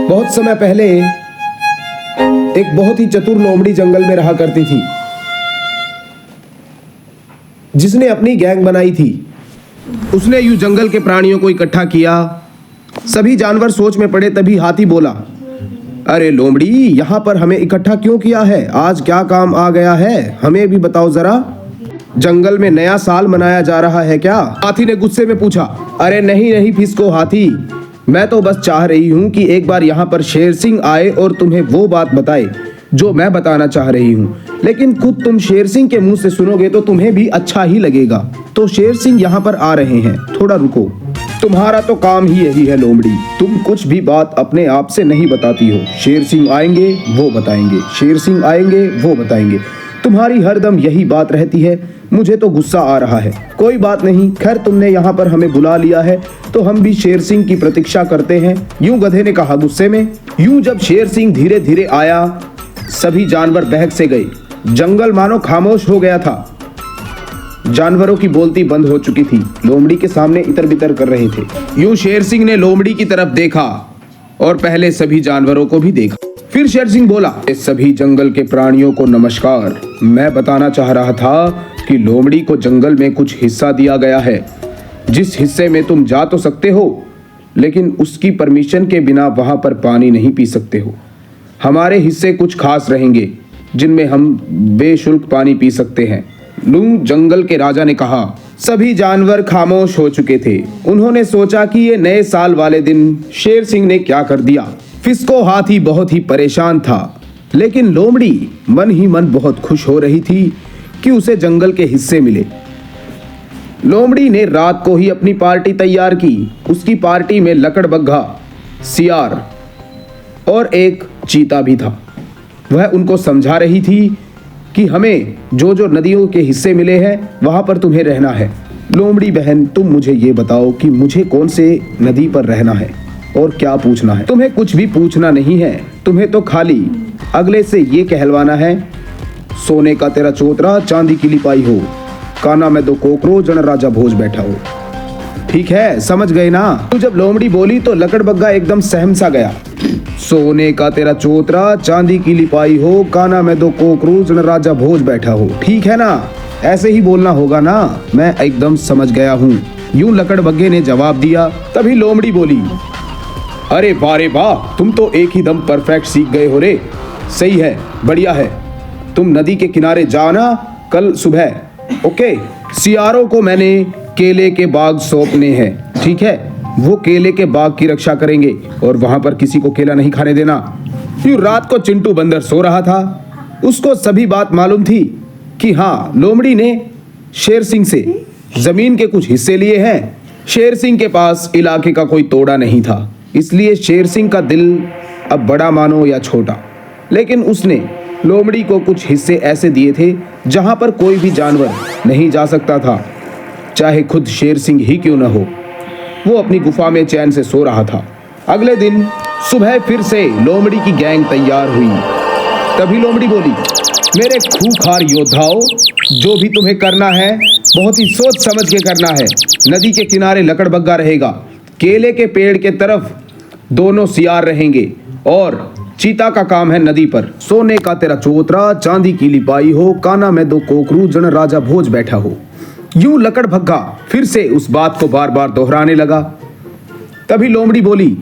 बहुत समय पहले एक बहुत ही चतुर लोमड़ी जंगल में रहा करती थी, जिसने अपनी गैंग बनाई थी। उसने यूं जंगल के प्राणियों को इकट्ठा किया। सभी जानवर सोच में पड़े। तभी हाथी बोला, अरे लोमड़ी, यहाँ पर हमें इकट्ठा क्यों किया है? आज क्या काम आ गया है? हमें भी बताओ जरा। जंगल में नया साल मनाया जा रहा है क्या? हाथी ने गुस्से में पूछा। अरे नहीं नहीं फिसको हाथी, मैं तो बस चाह रही हूँ कि एक बार यहाँ पर शेर सिंह आए और तुम्हें वो बात बताए जो मैं बताना चाह रही हूँ। लेकिन खुद तुम शेर सिंह के मुंह से सुनोगे तो तुम्हें भी अच्छा ही लगेगा। तो शेर सिंह यहाँ पर आ रहे हैं, थोड़ा रुको। तुम्हारा तो काम ही यही है लोमड़ी, तुम कुछ भी बात अपने आप से नहीं बताती हो। शेर सिंह आएंगे वो बताएंगे, शेर सिंह आएंगे वो बताएंगे। तुम्हारी हरदम यही बात रहती है। मुझे तो गुस्सा आ रहा है। कोई बात नहीं, खैर तुमने यहाँ पर हमें बुला लिया है तो हम भी शेर सिंह की प्रतीक्षा करते हैं। यूं गधे ने कहा गुस्से में। यूं जब शेर सिंह धीरे धीरे आया, सभी जानवर बहक से गए। जंगल मानो खामोश हो गया था। जानवरों की बोलती बंद हो चुकी थी। लोमड़ी के सामने इतर बितर कर रहे थे। यूं शेर सिंह ने लोमड़ी की तरफ देखा और पहले सभी जानवरों को भी देखा। फिर शेर सिंह बोला, सभी जंगल के प्राणियों को नमस्कार। मैं बताना चाह रहा था कि लोमड़ी को जंगल में कुछ हिस्सा दिया गया है, जिस हिस्से में तुम जा तो सकते हो, लेकिन उसकी परमिशन के बिना वहां पर पानी नहीं पी सकते हो। हमारे हिस्से कुछ खास रहेंगे जिनमें हम बेशुल्क पानी पी सकते हैं। लूं जंगल के राजा ने कहा। सभी जानवर खामोश हो चुके थे। उन्होंने सोचा कि ये नए साल वाले दिन शेर सिंह ने क्या कर दिया। फिसको हाथी बहुत ही परेशान था, लेकिन लोमड़ी मन ही मन बहुत खुश हो रही थी कि उसे जंगल के हिस्से मिले। लोमड़ी ने रात को ही अपनी पार्टी तैयार की। उसकी पार्टी में लकड़बग्घा, सियार और एक चीता भी था। वह उनको समझा रही थी कि हमें जो जो नदियों के हिस्से मिले हैं वहां पर तुम्हें रहना है। लोमड़ी बहन, तुम मुझे ये बताओ कि मुझे कौन से नदी पर रहना है और क्या पूछना है? तुम्हें कुछ भी पूछना नहीं है। तुम्हें तो खाली अगले से ये कहलवाना है, सोने का तेरा चोतरा चांदी की लिपाई हो, काना में दो कोकरो जन राजा भोज बैठा हो। ठीक है, समझ गए ना? तो जब लोमड़ी बोली तो लकड़बग्घा एकदम सहम सा गया। सोने का तेरा चोतरा चांदी की लिपाई हो, काना में दो कोकरो जन राजा भोज बैठा हो। ठीक है ना? ऐसे ही बोलना होगा ना? मैं एकदम समझ गया हूँ, यूं लकड़बग्घे ने जवाब दिया। तभी लोमड़ी बोली, अरे वाह वाह, तुम तो एक ही दम परफेक्ट सीख गए हो रे। सही है, बढ़िया है। तुम नदी के किनारे जाना कल सुबह। ओके। सियारों को मैंने केले के बाग सौंपने हैं, ठीक है? वो केले के बाग की रक्षा करेंगे और वहां पर किसी को केला नहीं खाने देना। यूं रात को चिंटू बंदर सो रहा था। उसको सभी बात मालूम थी कि हाँ, लोमड़ी ने शेर सिंह से जमीन के कुछ हिस्से लिए हैं। शेर सिंह के पास इलाके का कोई तोड़ा नहीं था, इसलिए शेर सिंह का दिल अब बड़ा मानो या छोटा, लेकिन उसने लोमड़ी को कुछ हिस्से ऐसे दिए थे जहां पर कोई भी जानवर नहीं जा सकता था, चाहे खुद शेर सिंह ही क्यों न हो। वो अपनी गुफा में चैन से सो रहा था। अगले दिन सुबह फिर से लोमड़ी की गैंग तैयार हुई। तभी लोमड़ी बोली, मेरे खूंखार योद्धाओं, जो भी तुम्हें करना है बहुत ही सोच समझ के करना है। नदी के किनारे लकड़बग्घा रहेगा, केले के पेड़ के तरफ दोनों सियार रहेंगे और चीता का काम है नदी पर। सोने का तेरा चोतरा चांदी की लिपाई हो, काना में दो कोकरू जन राजा भोज बैठा हो। यूं लकड़बग्घा फिर से उस बात को बार बार दोहराने लगा। तभी लोमड़ी बोली,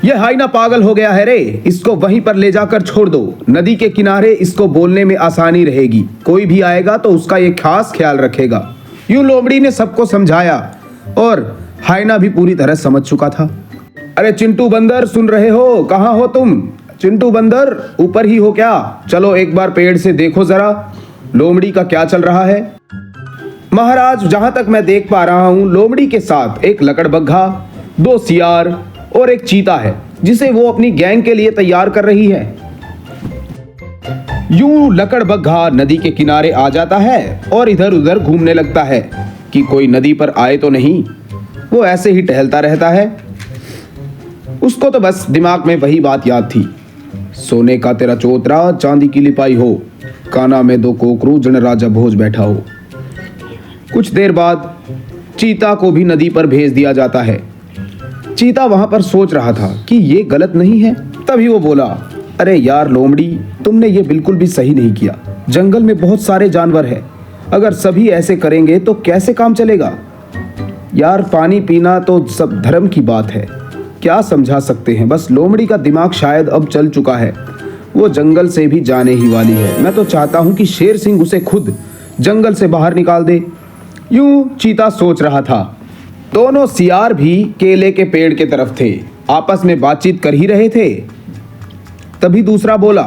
यह हाइना पागल हो गया है रे, इसको वहीं पर ले जाकर छोड़ दो। नदी के किनारे इसको बोलने में आसानी रहेगी, कोई भी आएगा तो उसका ये खास ख्याल रखेगा। यूं लोमड़ी ने सबको समझाया और हाइना भी पूरी तरह समझ चुका था। अरे चिंटू बंदर, सुन रहे हो? कहाँ हो तुम? चिंटू बंदर, ऊपर ही हो क्या? चलो एक बार पेड़ से देखो जरा लोमड़ी का क्या चल रहा है। महाराज, जहां तक मैं देख पा रहा हूं, लोमड़ी के साथ एक लकड़बग्घा, दो सियार और एक चीता है, जिसे वो अपनी गैंग के लिए तैयार कर रही है। यूं लकड़बग्घा नदी के किनारे आ जाता है और इधर उधर घूमने लगता है कि कोई नदी पर आए तो नहीं। वो ऐसे ही टहलता रहता है। उसको तो बस दिमाग में वही बात याद थी, सोने का तेरा चोतरा चांदी की लिपाई हो, काना में दो कोकरू जन राजा भोज बैठा हो। कुछ देर बाद चीता को भी नदी पर भेज दिया जाता है। चीता वहां पर सोच रहा था कि ये गलत नहीं है। तभी वो बोला, अरे यार लोमड़ी, तुमने ये बिल्कुल भी सही नहीं किया। जंगल में बहुत सारे जानवर हैं, अगर सभी ऐसे करेंगे तो कैसे काम चलेगा। यार पानी पीना तो सब धर्म की बात है, क्या समझा सकते हैं। बस लोमड़ी का दिमाग शायद अब चल चुका है, वो जंगल से भी जाने ही वाली है। मैं तो चाहता हूं कि शेर सिंह उसे खुद जंगल से बाहर निकाल दे। यूं चीता सोच रहा था। दोनों सियार भी केले के पेड़ के तरफ थे, आपस में बातचीत कर ही रहे थे। तभी दूसरा बोला,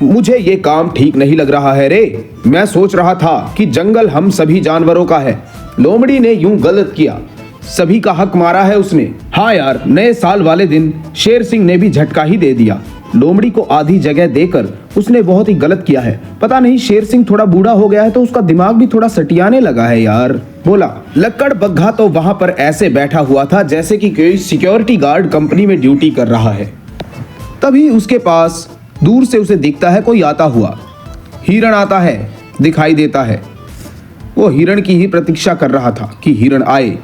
मुझे ये काम ठीक नहीं लग रहा है रे। मैं सोच रहा था कि जंगल हम सभी जानवरों का है। लोमड़ी ने यूं गलत किया, सभी का हक मारा है उसने। हाँ यार, नए साल वाले दिन शेर सिंह ने भी झटका ही दे दिया। लोमड़ी को आधी जगह देकर उसने बहुत ही गलत किया है। पता नहीं शेर सिंह थोड़ा बूढ़ा हो गया है तो उसका दिमाग भी थोड़ा सटियाने लगा है यार। बोला, लक्कड़ बग्घा तो वहां पर ऐसे बैठा हुआ था जैसे कि कोई सिक्योरिटी गार्ड कंपनी में ड्यूटी कर रहा है। तभी उसके पास दूर से उसे दिखता है कोई आता हुआ। हिरण आता है, दिखाई देता है। वो हिरण की ही प्रतीक्षा कर रहा था कि हिरण आए।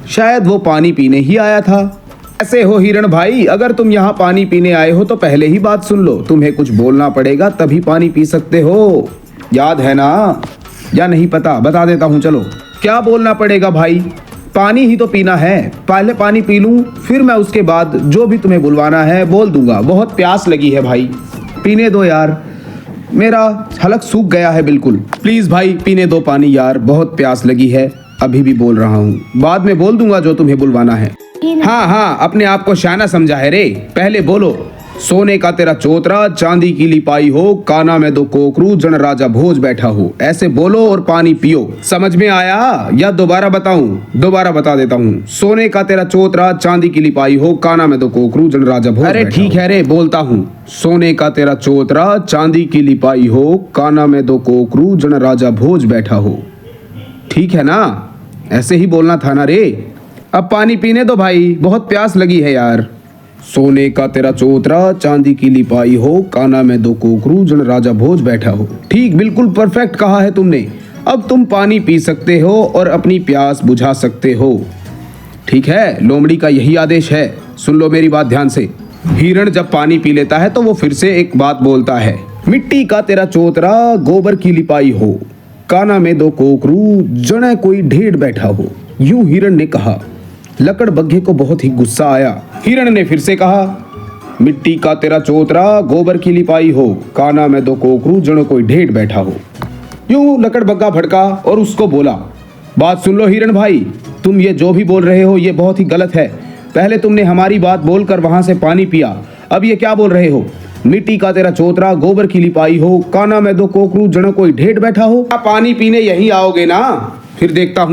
शायद वो पानी पीने ही आया था। ऐसे हो हिरण भाई, अगर तुम यहाँ पानी पीने आए हो तो पहले ही बात सुन लो। तुम्हें कुछ बोलना पड़ेगा तभी पानी पी सकते हो, याद है ना? या नहीं पता? बता देता हूँ, चलो। क्या बोलना पड़ेगा भाई? पानी ही तो पीना है। पहले पानी पी लूं, फिर मैं उसके बाद जो भी तुम्हें बुलवाना है बोल दूंगा। बहुत प्यास लगी है भाई, पीने दो यार, मेरा हलक सूख गया है बिल्कुल। प्लीज भाई पीने दो पानी यार, बहुत प्यास लगी है। अभी भी बोल रहा हूँ, बाद में बोल दूंगा जो तुम्हें बुलवाना है। हाँ हाँ, अपने आप को शाना समझा है रे, पहले बोलो। सोने का तेरा चोतरा, चांदी की लिपाई हो, काना में दो कोकरू, जन राजा भोज बैठा हो। ऐसे बोलो और पानी पियो। समझ में आया या दोबारा बताऊं? दोबारा बता देता हूँ। सोने का तेरा चोतरा, चांदी की लिपाई हो, काना में दो कोकरू, जन राजा भोज। अरे ठीक है रे, बोलता हूँ। सोने का तेरा चोतरा, चांदी की लिपाई हो, काना में दो कोकरू, जन राजा भोज बैठा हो। ठीक है ना? ऐसे ही बोलना था ना रे। अब पानी पीने दो भाई, बहुत प्यास लगी है यार। सोने का तेरा चोतरा, चांदी की लिपाई हो, काना में दो कोकरू, जन राजा भोज बैठा हो। ठीक, बिल्कुल परफेक्ट कहा है तुमने। अब तुम पानी पी सकते हो और अपनी प्यास बुझा सकते हो। ठीक है, लोमड़ी का यही आदेश है। सुन लो मेरी बात ध्यान से। हिरण जब पानी पी लेता है तो वो फिर से एक बात बोलता है। मिट्टी का तेरा चोतरा, गोबर की लिपाई हो, काना में दो कोकरू, जने कोई ढेड़ बैठा हो। यूं हिरण ने कहा। लकड़ बग्घे को बहुत ही गुस्सा आया। हिरण ने फिर से कहा, मिट्टी का तेरा चोतरा, गोबर की लिपाई हो, काना में दो कोकरू, जनो कोई ढेड़ बैठा हो। यूं लकड़ बग्घा भड़का और उसको बोला, बात सुन लो हिरण भाई, तुम ये जो भी बोल रहे हो ये बहुत ही गलत है। पहले तुमने हमारी बात बोलकर वहां से पानी पिया, अब ये क्या बोल रहे हो? मिट्टी का तेरा चोतरा, गोबर की लिपाई हो, काना में दो कोकरू, जनो कोई ढेड़ बैठा हो। पानी पीने यही आओगे ना? फिर देखता हूँ।